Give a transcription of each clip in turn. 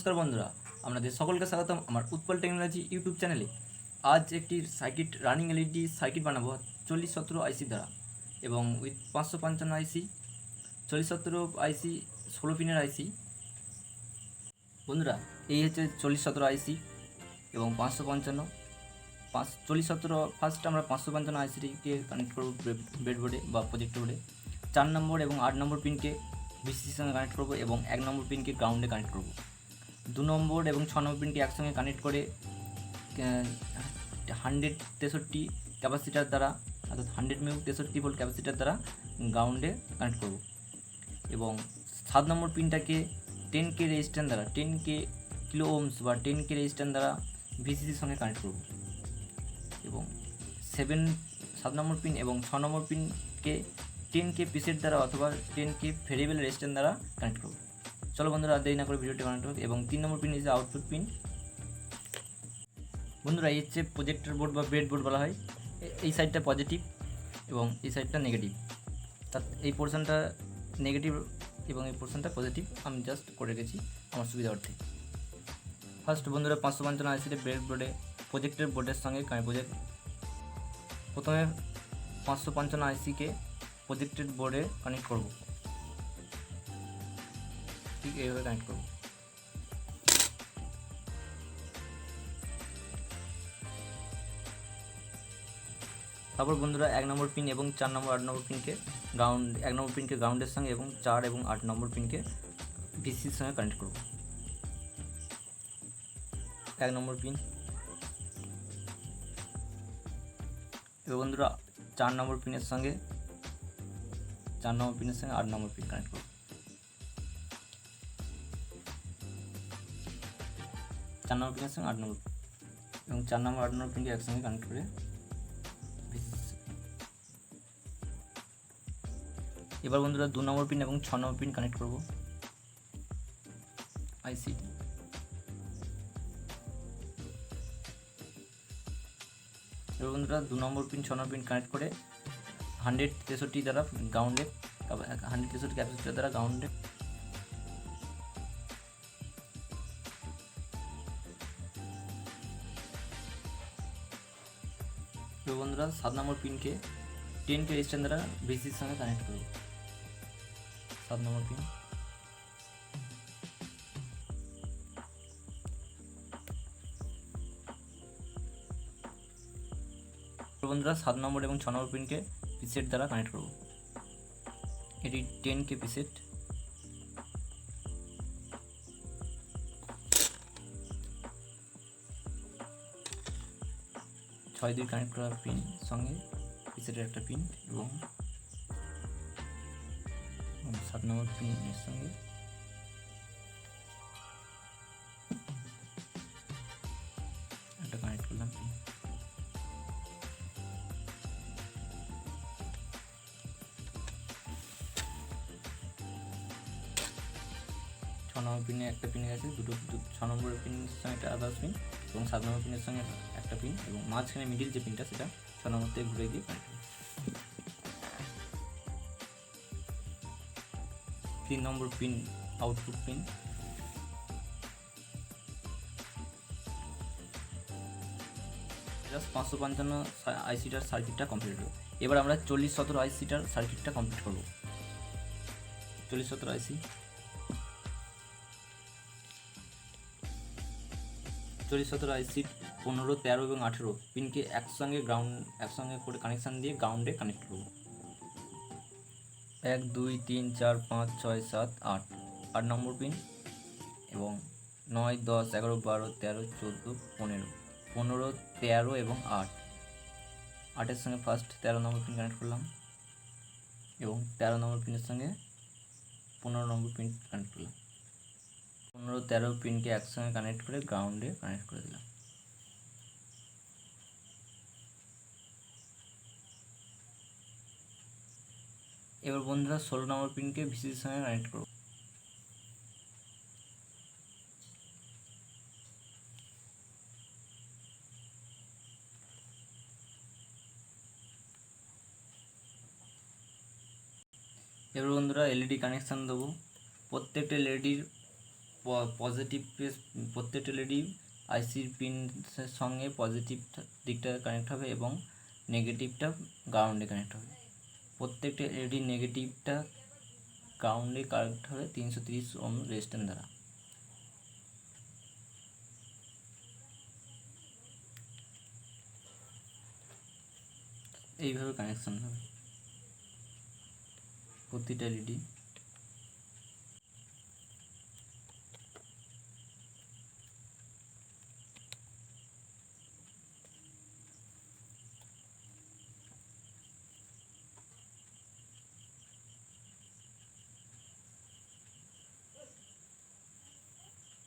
নমস্কার বন্ধুরা, আপনাদের সকলকে স্বাগতম আমার উৎপল টেকনোলজি ইউটিউব চ্যানেলে। আজ একটি সার্কিট রানিং এলইডি সার্কিট বানাবো 4017 আইসি দ্বারা এবং উইথ 555 আইসি, 4017 আইসি 16 পিনের আইসি। বন্ধুরা, এই হচ্ছে 4017 আইসি এবং 555 4017। ফার্স্ট আমরা 555 আইসিটিকে কানেক্ট করবো ব্রেডবোর্ডে বা প্রজেক্টর বোর্ডে। 4 নম্বর এবং 8 নম্বর পিনকে ভিসিসির সঙ্গে কানেক্ট করবো এবং 1 নম্বর পিনকে গ্রাউন্ডে কানেক্ট করবো। 2 নম্বর এবং 6 নম্বর পিনকে একসঙ্গে কানেক্ট করে 163 ক্যাপাসিটার দ্বারা, অর্থাৎ 100 মিউ 63 ভোল্ট ক্যাপাসিটার দ্বারা গ্রাউন্ডে কানেক্ট করব। এবং 7 নম্বর পিনটাকে 10K রেজিস্ট্যান্স দ্বারা, 10K কিলো ওহমস বা 10K রেজিস্ট্যান্স দ্বারা ভিসিসির সঙ্গে কানেক্ট করব। এবং 7 নম্বর পিন এবং 6 নম্বর পিনকে 10K পিসেট দ্বারা অথবা 10K ভেরিয়েবল রেজিস্ট্যান্স দ্বারা কানেক্ট করব। চলো বন্ধুরা, দেরি না করে ভিডিওটি কানেক্ট হোক। এবং 3 নম্বর পিন হচ্ছে আউটপুট পিন। বন্ধুরা, এই হচ্ছে প্রজেক্টর বোর্ড বা ব্রেড বোর্ড বলা হয়। এই সাইডটা পজিটিভ এবং এই সাইডটা নেগেটিভ, তার এই পোর্শনটা নেগেটিভ এবং এই পোর্শনটা পজিটিভ আমি জাস্ট করে রেখেছি আমার সুবিধা অর্থে। ফার্স্ট বন্ধুরা, 555 আইসিতে ব্রেড বোর্ডে প্রজেক্টের বোর্ডের সঙ্গে প্রথমে 555 আইসিকে প্রজেক্টেড বোর্ডে কানেক্ট করব। ঠিক এইভাবে কানেক্ট করব। তারপর বন্ধুরা, 1 নম্বর পিন এবং 4 নম্বর 8 নম্বর পিনকে গ্রাউন্ড, 1 নম্বর পিনকে গ্রাউন্ডের সঙ্গে এবং 4 এবং 8 নম্বর পিনকে ভিসিসির সঙ্গে কানেক্ট করব। 1 নম্বর পিন। এবার বন্ধুরা, 4 নম্বর পিনের সঙ্গে 8 নম্বর পিন কানেক্ট করব। 4 নম্বর পিনের সঙ্গে 8 নম্বর এবং 4 নম্বর 8 নম্বর পিনকে একসঙ্গে কানেক্ট করে এবার বন্ধুরা 2 নম্বর পিন এবং 6 নম্বর পিন কানেক্ট করব আইসি। এবার বন্ধুরা 2 নম্বর পিন 6 নম্বর পিন কানেক্ট করে 163 দ্বারা গ্রাউন্ডে, 163 ক্যাপাসিটার দ্বারা গ্রাউন্ডে। এবার বন্ধুরা 7 নম্বর পিনকে 10K রেজিস্ট্যান্স দ্বারা ভিসিসির সঙ্গে কানেক্ট করব। 7 নম্বর পিন। বন্ধুরা 7 নম্বর এবং 6 নম্বর পিনকে পিসেট দ্বারা কানেক্ট করব। এটি 10K পিসেট। ছয় দুই কানেক্ট করা পিন সঙ্গে পিসেটের একটা পিন এবং 7 নম্বর পিনের সঙ্গে একটা কানেক্ট করলাম পিন। 6 নম্বর পিনে একটা পিন আছে, 6 নম্বর পিনের সঙ্গে একটা আদার্স পিন এবং 7 নম্বর পিনের সঙ্গে একটা পিন এবং মাঝখানে মিডিল যে পিনটা সেটা 6 নম্বর থেকে ঘুরে গিয়ে কানেক্ট করব। 3 নম্বর পিন আউটপুট পিন। জাস্ট 555 আইসিটার সার্কিটটা কমপ্লিট হলো। এবার আমরা 4017 আইসিটার সার্কিটটা কমপ্লিট করব। 4017 আইসি, 4017 আইসি 15, 13 এবং 18 পিনকে একসঙ্গে করে কানেকশান দিয়ে গ্রাউন্ডে কানেক্ট করব। 1 2 3 4 5 6 7 8 8 নম্বর পিন এবং 9 10 11 12 13 14 15 15 13 এবং 8 8-এর সঙ্গে ফার্স্ট 13 নম্বর পিন কানেক্ট করলাম এবং 13 নম্বর পিনের সঙ্গে 15 নম্বর পিন কানেক্ট করলাম। 15 13 পিনকে একসঙ্গে কানেক্ট করে গ্রাউন্ডে কানেক্ট করে দিলাম। এবার বন্ধুরা 16 নম্বর পিনকে ভিসিসির সঙ্গে কানেক্ট করব। এবার বন্ধুরা এলইডি কানেকশান দেবো। প্রত্যেকটা এলইডির পজিটিভ প্রত্যেকটা এলইডি আইসির পিনের সঙ্গে পজিটিভ দিকটা কানেক্ট হবে এবং নেগেটিভটা গ্রাউন্ডে কানেক্ট হবে। প্রত্যেকটা এলইডি নেগেটিভটা গ্রাউন্ডে কানেক্ট হবে 330 ওহম রেজিস্ট্যান্স দ্বারা। এইভাবে কানেকশন হবে প্রতিটা এলইডি।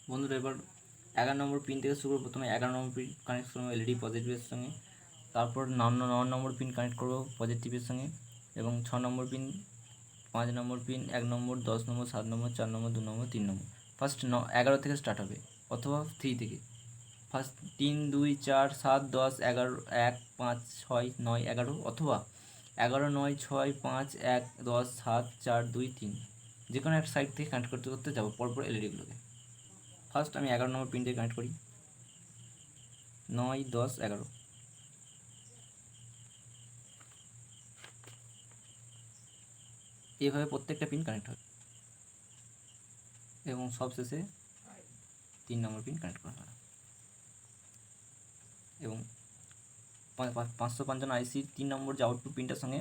বন্ধুরা এবার 11 নম্বর পিন থেকে শুরু করবো। প্রথমে 11 নম্বর পিন কানেক্ট করবো এলইডি পজিটিভের সঙ্গে, তারপর 9 নম্বর পিন কানেক্ট করবো পজিটিভের সঙ্গে, এবং 6 নম্বর পিন, 5 নম্বর পিন, 1 নম্বর, 10 নম্বর, 7 নম্বর, 4 নম্বর, 2 নম্বর, 3 নম্বর। ফার্স্ট 11 থেকে স্টার্ট হবে অথবা 3 থেকে। ফার্স্ট 3, 2, 4, 7, 10, 11, 1, 5, 6, 9, 11, অথবা 11, 9, 6, 5, 1, 10, 7, 4, 2, 3, যে কোনো একটা সাইড থেকে কানেক্ট করতে করতে যাবো পরপর এলইডিগুলোকে। ফার্স্ট আমি 11 নম্বর পিন থেকে কানেক্ট করি, 9, 10, 11। এইভাবে প্রত্যেকটা পিন কানেক্ট হবে এবং সবশেষে 3 নম্বর পিন কানেক্ট করা হবে। এবং 555 আইসির 3 নম্বর যে আউটপুট পিনটার সঙ্গে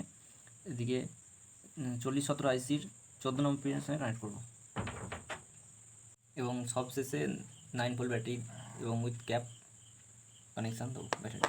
এদিকে 4017 আইসির 14 নম্বর পিনের সঙ্গে কানেক্ট করব। এবং সবশেষে 9 ভোল্ট ব্যাটারি এবং উইথ ক্যাপ কানেকশান দেবো ব্যাটারি।